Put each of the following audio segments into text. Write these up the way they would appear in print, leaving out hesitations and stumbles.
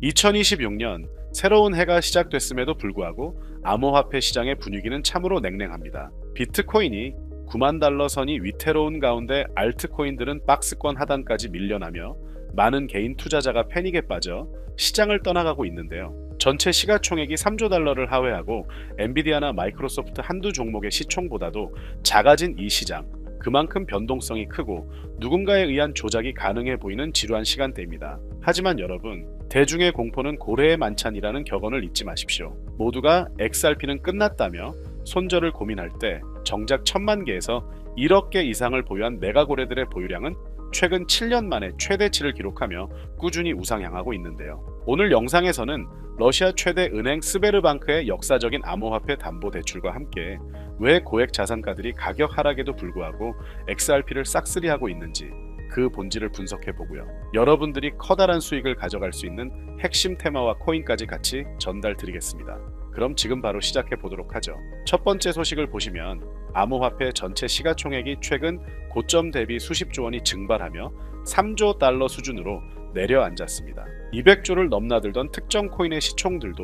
2026년 새로운 해가 시작됐음에도 불구하고 암호화폐 시장의 분위기는 참으로 냉랭합니다. 비트코인이 9만 달러 선이 위태로운 가운데 알트코인들은 박스권 하단까지 밀려나며 많은 개인 투자자가 패닉에 빠져 시장을 떠나가고 있는데요. 전체 시가총액이 3조 달러를 하회하고 엔비디아나 마이크로소프트 한두 종목의 시총보다도 작아진 이 시장, 그만큼 변동성이 크고 누군가에 의한 조작이 가능해 보이는 지루한 시간대입니다. 하지만 여러분, 대중의 공포는 고래의 만찬이라는 격언을 잊지 마십시오. 모두가 XRP는 끝났다며 손절을 고민할 때 정작 1000만 개에서 1억 개 이상을 보유한 메가고래들의 보유량은 최근 7년 만에 최대치를 기록하며 꾸준히 우상향하고 있는데요. 오늘 영상에서는 러시아 최대 은행 스베르방크의 역사적인 암호화폐 담보대출과 함께 왜 고액 자산가들이 가격 하락에도 불구하고 XRP를 싹쓸이하고 있는지 그 본질을 분석해보고요. 여러분들이 커다란 수익을 가져갈 수 있는 핵심 테마와 코인까지 같이 전달드리겠습니다. 그럼 지금 바로 시작해보도록 하죠. 첫 번째 소식을 보시면 암호화폐 전체 시가총액이 최근 고점 대비 수십조 원이 증발하며 3조 달러 수준으로 내려앉았습니다. 200조를 넘나들던 특정 코인의 시총들도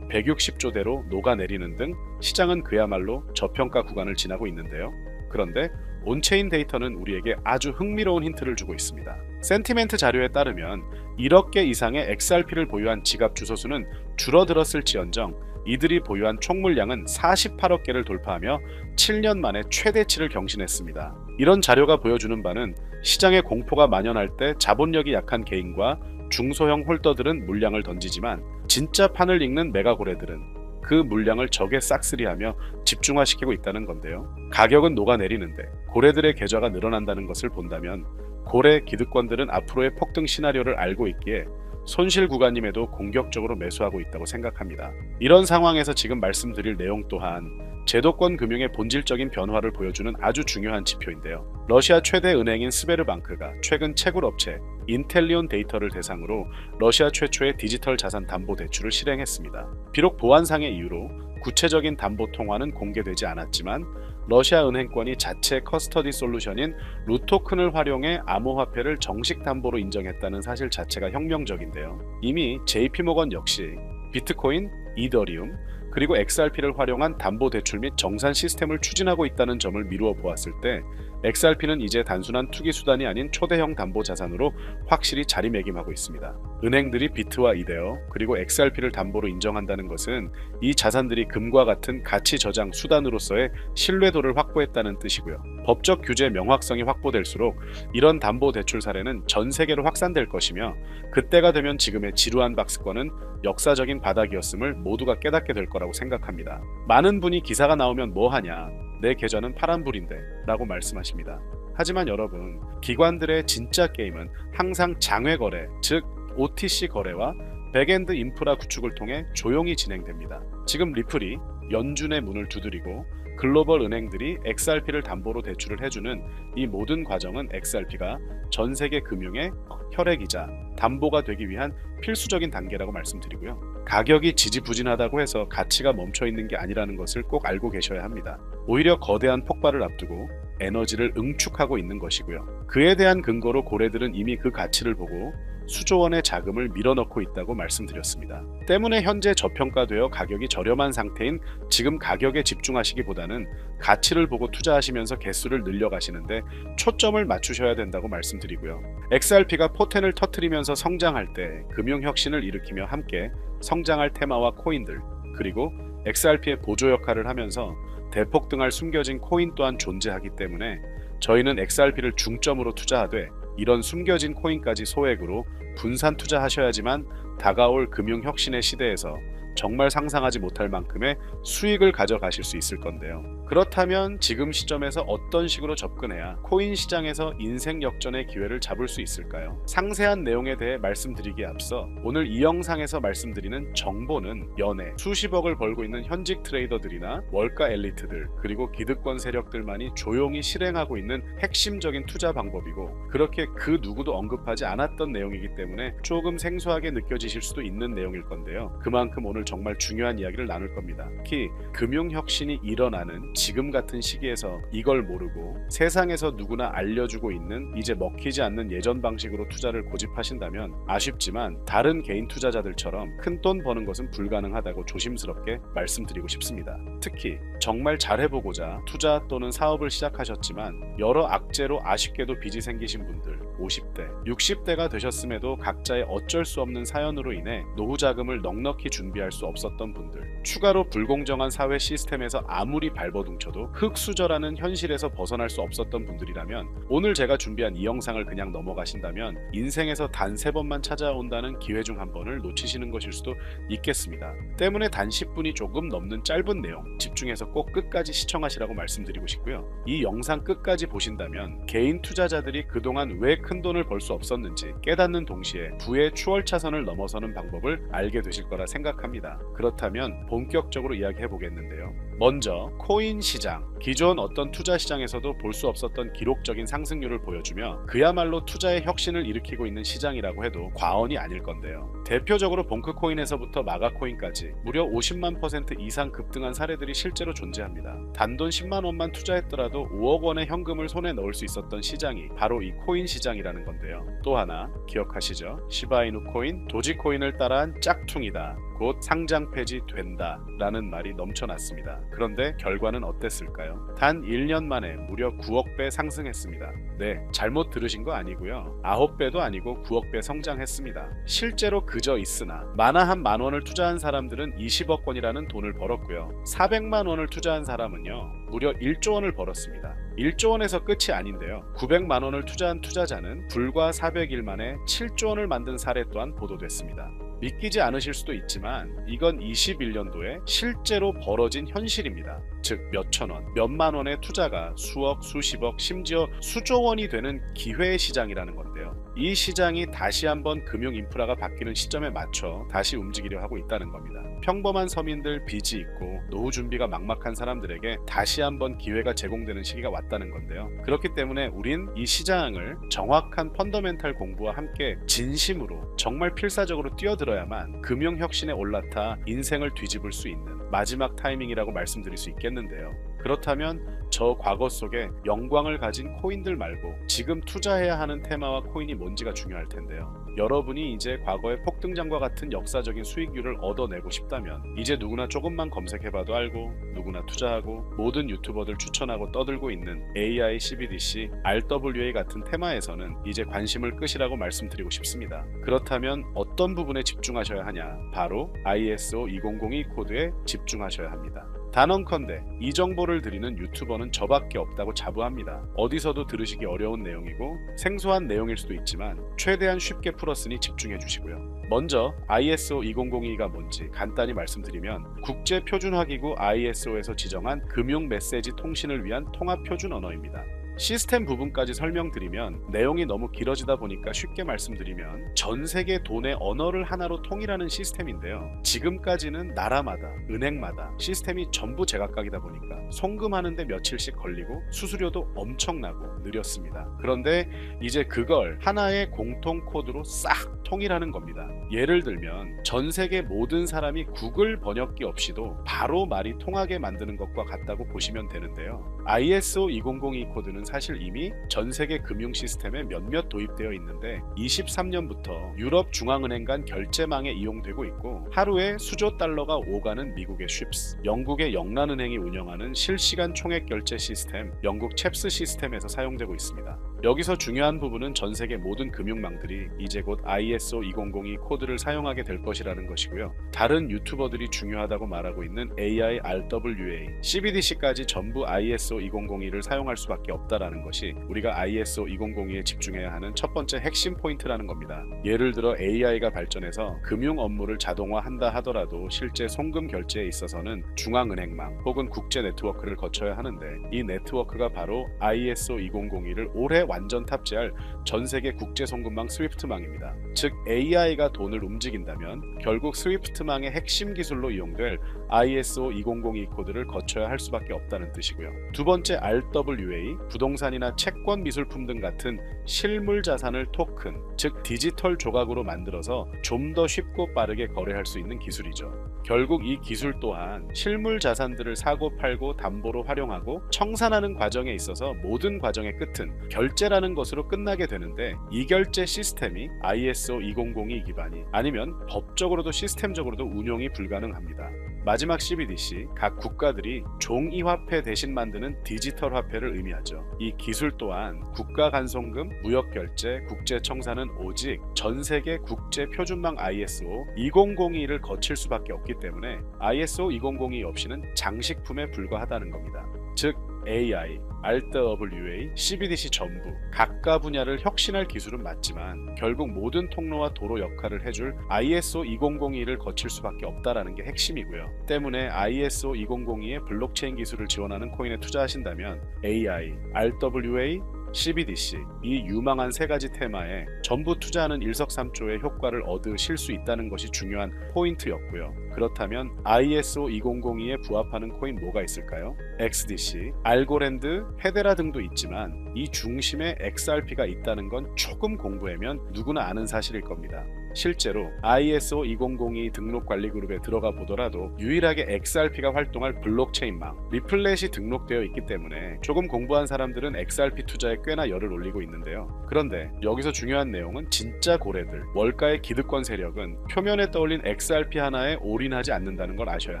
160조대로 녹아내리는 등 시장은 그야말로 저평가 구간을 지나고 있는데요. 그런데 온체인 데이터는 우리에게 아주 흥미로운 힌트를 주고 있습니다. 센티멘트 자료에 따르면 1억 개 이상의 XRP를 보유한 지갑 주소수는 줄어들었을지언정 이들이 보유한 총 물량은 48억 개를 돌파하며 7년 만에 최대치를 경신했습니다. 이런 자료가 보여주는 바는 시장에 공포가 만연할 때 자본력이 약한 개인과 중소형 홀더들은 물량을 던지지만 진짜 판을 읽는 메가고래들은 그 물량을 적에 싹쓸이하며 집중화시키고 있다는 건데요. 가격은 녹아내리는데 고래들의 계좌가 늘어난다는 것을 본다면 고래 기득권들은 앞으로의 폭등 시나리오를 알고 있기에 손실 구간임에도 공격적으로 매수하고 있다고 생각합니다. 이런 상황에서 지금 말씀드릴 내용 또한 제도권 금융의 본질적인 변화를 보여주는 아주 중요한 지표인데요. 러시아 최대 은행인 스베르방크가 최근 채굴 업체 인텔리온 데이터를 대상으로 러시아 최초의 디지털 자산 담보 대출을 실행했습니다. 비록 보안상의 이유로 구체적인 담보 통화는 공개되지 않았지만 러시아 은행권이 자체 커스터디 솔루션인 루토큰을 활용해 암호화폐를 정식 담보로 인정했다는 사실 자체가 혁명적인데요. 이미 JP모건 역시 비트코인, 이더리움, 그리고 XRP를 활용한 담보대출 및 정산 시스템을 추진하고 있다는 점을 미루어 보았을 때 XRP는 이제 단순한 투기 수단이 아닌 초대형 담보 자산으로 확실히 자리매김하고 있습니다. 은행들이 비트와 이데어 그리고 XRP를 담보로 인정한다는 것은 이 자산들이 금과 같은 가치 저장 수단으로서의 신뢰도를 확보했다는 뜻이고요. 법적 규제 명확성이 확보될수록 이런 담보 대출 사례는 전 세계로 확산될 것이며 그때가 되면 지금의 지루한 박스권은 역사적인 바닥이었음을 모두가 깨닫게 될 거라고 생각합니다. 많은 분이 기사가 나오면 뭐하냐, 내 계좌는 파란불인데 라고 말씀하십니다. 하지만 여러분, 기관들의 진짜 게임은 항상 장외 거래, 즉 OTC 거래와 백엔드 인프라 구축을 통해 조용히 진행됩니다. 지금 리플이 연준의 문을 두드리고 글로벌 은행들이 XRP를 담보로 대출을 해주는 이 모든 과정은 XRP가 전 세계 금융의 혈액이자 담보가 되기 위한 필수적인 단계라고 말씀드리고요. 가격이 지지부진하다고 해서 가치가 멈춰 있는 게 아니라는 것을 꼭 알고 계셔야 합니다. 오히려 거대한 폭발을 앞두고 에너지를 응축하고 있는 것이고요. 그에 대한 근거로 고래들은 이미 그 가치를 보고 수조 원의 자금을 밀어넣고 있다고 말씀드렸습니다. 때문에 현재 저평가되어 가격이 저렴한 상태인 지금 가격에 집중하시기보다는 가치를 보고 투자하시면서 개수를 늘려가시는데 초점을 맞추셔야 된다고 말씀드리고요. XRP가 포텐을 터뜨리면서 성장할 때 금융혁신을 일으키며 함께 성장할 테마와 코인들, 그리고 XRP의 보조 역할을 하면서 대폭등할 숨겨진 코인 또한 존재하기 때문에 저희는 XRP를 중점으로 투자하되 이런 숨겨진 코인까지 소액으로 분산 투자하셔야지만 다가올 금융혁신의 시대에서 정말 상상하지 못할 만큼의 수익을 가져가실 수 있을 건데요. 그렇다면 지금 시점에서 어떤 식으로 접근해야 코인 시장에서 인생 역전의 기회를 잡을 수 있을까요? 상세한 내용에 대해 말씀드리기에 앞서 오늘 이 영상에서 말씀드리는 정보는 연에 수십억을 벌고 있는 현직 트레이더들이나 월가 엘리트들 그리고 기득권 세력들만이 조용히 실행하고 있는 핵심적인 투자 방법이고 그렇게 그 누구도 언급하지 않았던 내용이기 때문에 조금 생소하게 느껴지실 수도 있는 내용일 건데요. 그만큼 오늘 정말 중요한 이야기를 나눌 겁니다. 특히 금융혁신이 일어나는 지금 같은 시기에서 이걸 모르고 세상에서 누구나 알려주고 있는 이제 먹히지 않는 예전 방식으로 투자를 고집하신다면 아쉽지만 다른 개인 투자자들처럼 큰돈 버는 것은 불가능하다고 조심스럽게 말씀드리고 싶습니다. 특히 정말 잘해보고자 투자 또는 사업을 시작하셨지만 여러 악재로 아쉽게도 빚이 생기신 분들, 50대, 60대가 되셨음에도 각자의 어쩔 수 없는 사연으로 인해 노후 자금을 넉넉히 준비할 수 없었던 분들, 추가로 불공정한 사회 시스템에서 아무리 발버둥쳐도 흙수저라는 현실에서 벗어날 수 없었던 분들이라면 오늘 제가 준비한 이 영상을 그냥 넘어가신다면 인생에서 단 3번만 찾아온다는 기회 중 한 번을 놓치시는 것일 수도 있겠습니다. 때문에 단 10분이 조금 넘는 짧은 내용 집중해서 꼭 끝까지 시청하시라고 말씀드리고 싶고요. 이 영상 끝까지 보신다면 개인 투자자들이 그동안 왜 큰돈을 벌 수 없었는지 깨닫는 동시에 부의 추월차선을 넘어서는 방법을 알게 되실 거라 생각합니다. 그렇다면 본격적으로 이야기해 보겠는데요. 먼저 코인 시장, 기존 어떤 투자 시장에서도 볼 수 없었던 기록적인 상승률을 보여주며 그야말로 투자의 혁신을 일으키고 있는 시장이라고 해도 과언이 아닐 건데요. 대표적으로 봉크코인에서부터 마가코인까지 무려 50만 % 이상 급등한 사례들이 실제로 존재합니다. 단돈 10만 원만 투자했더라도 5억 원의 현금을 손에 넣을 수 있었던 시장이 바로 이 코인 시장이라는 건데요. 또 하나 기억하시죠? 시바이누 코인, 도지코인을 따라한 짝퉁이다. 곧 상장 폐지된다 라는 말이 넘쳐났습니다. 그런데 결과는 어땠을까요? 단 1년 만에 무려 9억 배 상승했습니다. 네, 잘못 들으신 거 아니고요. 9배도 아니고 9억 배 성장했습니다. 실제로 그저 있으나 만화 한 만 원을 투자한 사람들은 20억 원이라는 돈을 벌었고요. 400만 원을 투자한 사람은요. 무려 1조 원을 벌었습니다. 1조 원에서 끝이 아닌데요. 900만 원을 투자한 투자자는 불과 400일 만에 7조 원을 만든 사례 또한 보도됐습니다. 믿기지 않으실 수도 있지만 이건 21년도에 실제로 벌어진 현실입니다. 즉 몇천 원, 몇만 원의 투자가 수억, 수십억, 심지어 수조 원이 되는 기회의 시장이라는 건데요. 이 시장이 다시 한번 금융 인프라가 바뀌는 시점에 맞춰 다시 움직이려 하고 있다는 겁니다. 평범한 서민들, 빚이 있고 노후 준비가 막막한 사람들에게 다시 한번 기회가 제공되는 시기가 왔다는 건데요. 그렇기 때문에 우린 이 시장을 정확한 펀더멘탈 공부와 함께 진심으로 정말 필사적으로 뛰어들어야만 금융혁신에 올라타 인생을 뒤집을 수 있는 마지막 타이밍이라고 말씀드릴 수 있겠는데요. 그렇다면 저 과거 속에 영광을 가진 코인들 말고 지금 투자해야 하는 테마와 코인이 뭔지가 중요할 텐데요. 여러분이 이제 과거의 폭등장과 같은 역사적인 수익률을 얻어내고 싶다면 이제 누구나 조금만 검색해봐도 알고 누구나 투자하고 모든 유튜버들 추천하고 떠들고 있는 AI, CBDC, RWA 같은 테마에서는 이제 관심을 끄시라고 말씀드리고 싶습니다. 그렇다면 어떤 부분에 집중하셔야 하냐? 바로 ISO 2002 코드에 집중하셔야 합니다. 단언컨대 이 정보를 드리는 유튜버는 저밖에 없다고 자부합니다. 어디서도 들으시기 어려운 내용이고 생소한 내용일 수도 있지만 최대한 쉽게 풀었으니 집중해 주시고요. 먼저 ISO 2002가 뭔지 간단히 말씀드리면 국제표준화기구 ISO에서 지정한 금융 메시지 통신을 위한 통합표준 언어입니다. 시스템 부분까지 설명드리면 내용이 너무 길어지다 보니까 쉽게 말씀드리면 전 세계 돈의 언어를 하나로 통일하는 시스템인데요. 지금까지는 나라마다, 은행마다 시스템이 전부 제각각이다 보니까 송금하는데 며칠씩 걸리고 수수료도 엄청나고 느렸습니다. 그런데 이제 그걸 하나의 공통 코드로 싹 통일하는 겁니다. 예를 들면 전 세계 모든 사람이 구글 번역기 없이도 바로 말이 통하게 만드는 것과 같다고 보시면 되는데요. ISO 2002 코드는 사실 이미 전 세계 금융 시스템에 몇몇 도입되어 있는데 23년부터 유럽 중앙은행 간 결제망에 이용되고 있고 하루에 수조 달러가 오가는 미국의 쉽스, 영국의 영란은행이 운영하는 실시간 총액 결제 시스템 영국 챕스 시스템에서 사용되고 있습니다. 여기서 중요한 부분은 전 세계 모든 금융망들이 이제 곧 ISO 2002 코드를 사용하게 될 것이라는 것이고요. 다른 유튜버들이 중요하다고 말하고 있는 AI, RWA, CBDC까지 전부 ISO 2002를 사용할 수밖에 없다라는 것이 우리가 ISO 2002에 집중해야 하는 첫 번째 핵심 포인트라는 겁니다. 예를 들어 AI가 발전해서 금융 업무를 자동화한다 하더라도 실제 송금 결제에 있어서는 중앙은행망 혹은 국제 네트워크를 거쳐야 하는데 이 네트워크가 바로 ISO 2002를 오래 완전 탑재할 전세계 국제송금망 스위프트망입니다. 즉 AI가 돈을 움직인다면 결국 스위프트망의 핵심 기술로 이용될 ISO 2002 코드를 거쳐야 할 수밖에 없다는 뜻이고요. 두 번째 RWA, 부동산이나 채권 미술품 등 같은 실물 자산을 토큰, 즉 디지털 조각으로 만들어서 좀 더 쉽고 빠르게 거래할 수 있는 기술이죠. 결국 이 기술 또한 실물 자산들을 사고 팔고 담보로 활용하고 청산하는 과정에 있어서 모든 과정의 끝은 결제라는 것으로 끝나게 되는데, 이 결제 시스템이 ISO 2002 기반이 아니면 법적으로도 시스템적으로도 운용이 불가능합니다. 마지막 CBDC, 각 국가들이 종이화폐 대신 만드는 디지털 화폐를 의미하죠. 이 기술 또한 국가 간송금, 무역결제, 국제청산은 오직 전세계 국제표준망 ISO 2002를 거칠 수밖에 없기 때문에 ISO 2002 없이는 장식품에 불과하다는 겁니다. 즉 AI, RWA, CBDC 전부 각각 분야를 혁신할 기술은 맞지만 결국 모든 통로와 도로 역할을 해줄 ISO 2002를 거칠 수밖에 없다라는 게 핵심이고요. 때문에 ISO 2002의 블록체인 기술을 지원하는 코인에 투자하신다면 AI, RWA, CBDC 이 유망한 세 가지 테마에 전부 투자하는 일석삼조의 효과를 얻으실 수 있다는 것이 중요한 포인트였고요. 그렇다면 ISO 2002에 부합하는 코인 뭐가 있을까요? XDC, 알고랜드, 헤데라 등도 있지만 이 중심에 XRP가 있다는 건 조금 공부하면 누구나 아는 사실일 겁니다. 실제로 ISO 2002 등록 관리 그룹에 들어가 보더라도 유일하게 XRP가 활동할 블록체인망 리플렛이 등록되어 있기 때문에 조금 공부한 사람들은 XRP 투자에 꽤나 열을 올리고 있는데요. 그런데 여기서 중요한 내용은 진짜 고래들, 월가의 기득권 세력은 표면에 떠올린 XRP 하나에 올인하지 않는다는 걸 아셔야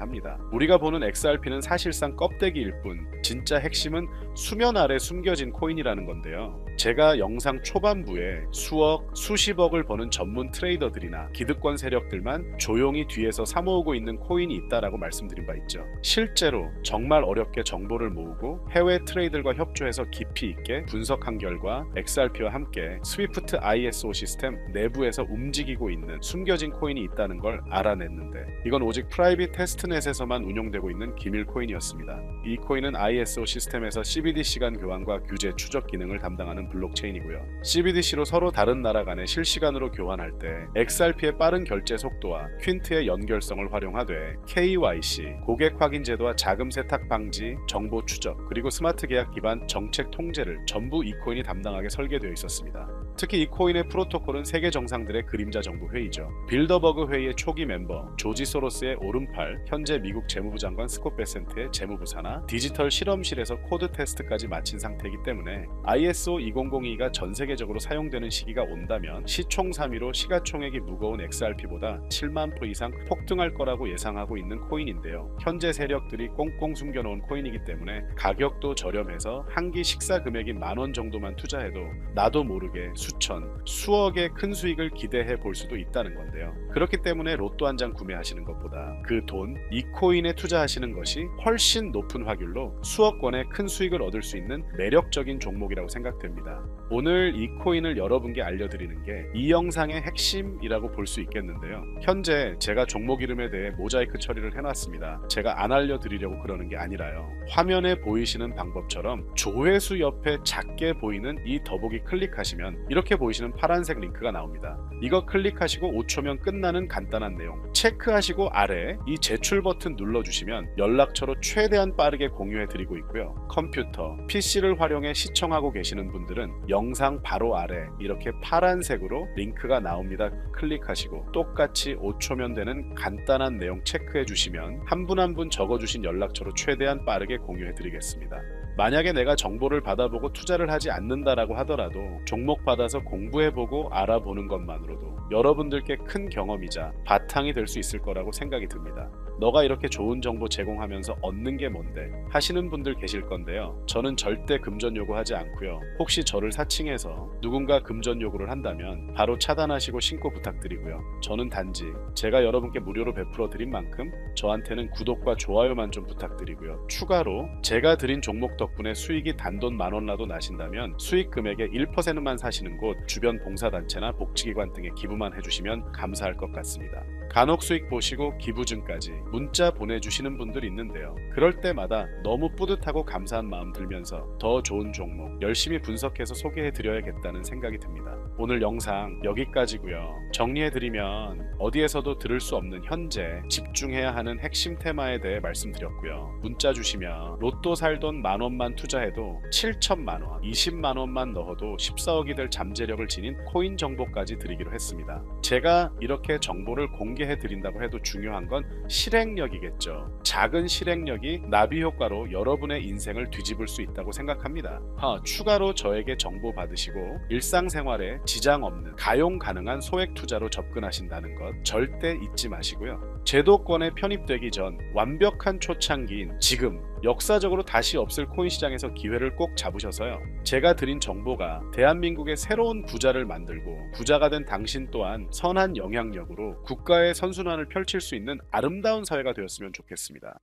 합니다. 우리가 보는 XRP는 사실상 껍데기일 뿐 진짜 핵심은 수면 아래 숨겨진 코인이라는 건데요. 제가 영상 초반부에 수억, 수십억을 버는 전문 트레이더들이나 기득권 세력들만 조용히 뒤에서 사모으고 있는 코인이 있다라고 말씀드린 바 있죠. 실제로 정말 어렵게 정보를 모으고 해외 트레이더들과 협조해서 깊이 있게 분석한 결과 XRP와 함께 스위프트 ISO 시스템 내부에서 움직이고 있는 숨겨진 코인이 있다는 걸 알아냈는데, 이건 오직 프라이빗 테스트넷에서만 운용되고 있는 기밀 코인이었습니다. 이 코인은 ISO 시스템에서 CBDC 간 교환과 규제 추적 기능을 담당하는 블록체인이고요. CBDC로 서로 다른 나라 간에 실시간으로 교환할 때 XRP의 빠른 결제 속도와 퀸트의 연결성을 활용하되 KYC, 고객 확인 제도와 자금 세탁 방지, 정보 추적, 그리고 스마트 계약 기반 정책 통제를 전부 이 코인이 담당하게 설계되어 있었습니다. 특히 이 코인의 프로토콜은 세계 정상들의 그림자 정부 회의죠. 빌더버그 회의의 초기 멤버 조지 소로스의 오른팔, 현재 미국 재무부 장관 스콧 베센트의 재무부 산하, 디지털 실험실에서 코드 테스트까지 마친 상태이기 때문에 ISO 2002가 전 세계적으로 사용되는 시기가 온다면 시총삼위로 시가총액이 무거운 XRP보다 7만 프로 이상 폭등할 거라고 예상하고 있는 코인인데요. 현재 세력들이 꽁꽁 숨겨놓은 코인이기 때문에 가격도 저렴해서 한 끼 식사 금액이 10,000원 정도만 투자해도 나도 모르게 수천, 수억의 큰 수익을 기대해 볼 수도 있다는 건데요. 그렇기 때문에 로또 한 장 구매하시는 것보다 그 돈, 이 코인에 투자하시는 것이 훨씬 높은 확률로 수억 원의 큰 수익을 얻을 수 있는 매력적인 종목이라고 생각됩니다. 오늘 이 코인을 여러분께 알려드리는 게 이 영상의 핵심이라고 볼 수 있겠는데요. 현재 제가 종목 이름에 대해 모자이크 처리를 해놨습니다. 제가 안 알려드리려고 그러는 게 아니라요. 화면에 보이시는 방법처럼 조회수 옆에 작게 보이는 이 더보기 클릭하시면 이렇게 보이시는 파란색 링크가 나옵니다. 이거 클릭하시고 5초면 끝나는 간단한 내용 체크하시고 아래 이 제출 버튼 눌러주시면 연락처로 최대한 빠르게 공유해드리고 있고요. 컴퓨터, PC를 활용해 시청하고 계시는 분들은 영상 바로 아래 이렇게 파란색으로 링크가 나옵니다. 클릭하시고 똑같이 5초면 되는 간단한 내용 체크해 주시면 한 분 한 분 적어주신 연락처로 최대한 빠르게 공유해 드리겠습니다. 만약에 내가 정보를 받아보고 투자를 하지 않는다라고 하더라도 종목 받아서 공부해보고 알아보는 것만으로도 여러분들께 큰 경험이자 바탕이 될 수 있을 거라고 생각이 듭니다. 너가 이렇게 좋은 정보 제공하면서 얻는 게 뭔데 하시는 분들 계실 건데요. 저는 절대 금전 요구하지 않고요. 혹시 저를 사칭해서 누군가 금전 요구를 한다면 바로 차단하시고 신고 부탁드리고요. 저는 단지 제가 여러분께 무료로 베풀어 드린 만큼 저한테는 구독과 좋아요만 좀 부탁드리고요. 추가로 제가 드린 종목 덕분에 수익이 단돈 10,000원라도 나신다면 수익 금액의 1%만 사시는 곳 주변 봉사단체나 복지기관 등에 기부만 해주시면 감사할 것 같습니다. 간혹 수익 보시고 기부증까지 문자 보내주시는 분들이 있는데요. 그럴 때마다 너무 뿌듯하고 감사한 마음 들면서 더 좋은 종목 열심히 분석해서 소개해드려야겠다는 생각이 듭니다. 오늘 영상 여기까지고요. 정리해드리면 어디에서도 들을 수 없는 현재 집중해야 하는 핵심 테마에 대해 말씀드렸고요. 문자 주시면 로또 살 돈 10,000원만 투자해도 7,000만원, 20만원만 넣어도 14억이 될 잠재력을 지닌 코인 정보까지 드리기로 했습니다. 제가 이렇게 정보를 공개해드린다고 해도 중요한 건 실행력이겠죠. 작은 실행력이 나비 효과로 여러분의 인생을 뒤집을 수 있다고 생각합니다. 추가로 저에게 정보 받으시고 일상생활에 지장 없는 가용 가능한 소액 투자로 접근하신다는 것 절대 잊지 마시고요. 제도권에 편입되기 전 완벽한 초창기인 지금 역사적으로 다시 없을 코인 시장에서 기회를 꼭 잡으셔서요. 제가 드린 정보가 대한민국의 새로운 부자를 만들고 부자가 된 당신 또한 선한 영향력으로 국가의 선순환을 펼칠 수 있는 아름다운 사회가 되었으면 좋겠습니다.